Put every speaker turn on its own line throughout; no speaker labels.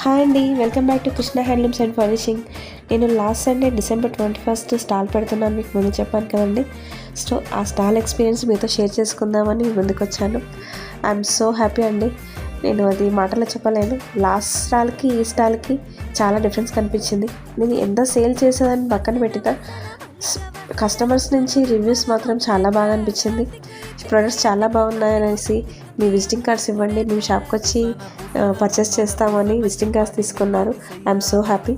Hi అండి, welcome back to Krishna handlooms and furnishing. నేను last Sunday December 21 stall పెడుతున్నాను, మీకు ముందు చెప్పాను కదండి. ఆ స్టాల్ ఎక్స్పీరియన్స్ మీతో షేర్ చేసుకుందామని ముందుకు వచ్చాను. ఐఎమ్ సో హ్యాపీ అండి. నేను అది మాటలో చెప్పలేను. లాస్ట్ స్టాల్కి ఈ స్టాల్కి చాలా డిఫరెన్స్ కనిపించింది. నేను ఎంత సేల్ చేసేదాన్ని పక్కన పెట్టినా కస్టమర్స్ నుంచి రివ్యూస్ మాత్రం చాలా బాగా అనిపించింది. ప్రొడక్ట్స్ చాలా బాగున్నాయనేసి మీ విజిటింగ్ కార్డ్స్ ఇవ్వండి, మేము షాప్కి వచ్చి పర్చేస్ చేస్తామని విజిటింగ్ కార్డ్స్ తీసుకున్నారు. I'm so happy.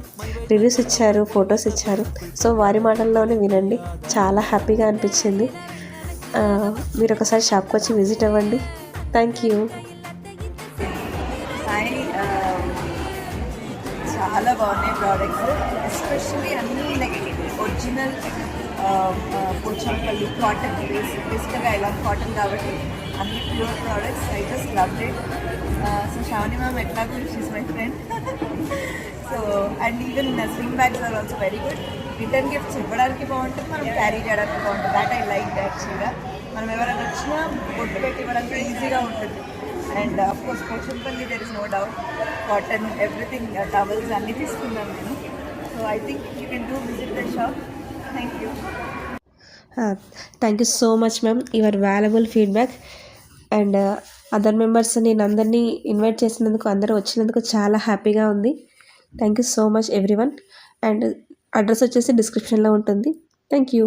రివ్యూస్ ఇచ్చారు, ఫొటోస్ ఇచ్చారు. సో వారి మాటల్లోనే వినండి, చాలా హ్యాపీగా అనిపించింది. మీరు ఒకసారి షాప్కి వచ్చి విజిట్ అవ్వండి. Thank you.
చాలా బాగున్నాయి ప్రోడక్ట్స్, ఎస్పెషల్లీ అన్నీ లైక్ ఒరిజినల్ పోచంపల్లి కాటన్ బేసిక్గా ఐ లవ్ కాటన్ కాబట్టి అన్ని pure products. I just love it. So Shravani ma'am ఎట్లాగో she's my friend. So and even swing bags are also very good. Return gifts ఇవ్వడానికి బాగుంటుంది, మనం క్యారీ చేయడానికి బాగుంటుంది. దాట్ ఐ లైక్ యాక్చువల్గా. మనం ఎవరైనా వచ్చినా బొట్టు పెట్టి ఇవ్వడానికి ఈజీగా ఉంటుంది. And of course Pochampally there is no doubt, cotton everything, towels అన్నీ తీసుకున్నాను నేను. So I think you can do visit the shop. Thank you.
Thank you so much ma'am, your valuable feedback. And other members నేను అందరినీ invite చేసినందుకు, అందరూ వచ్చినందుకు చాలా హ్యాపీగా ఉంది. Thank you so much everyone. And address వచ్చేసి డిస్క్రిప్షన్లో ఉంటుంది. Thank you.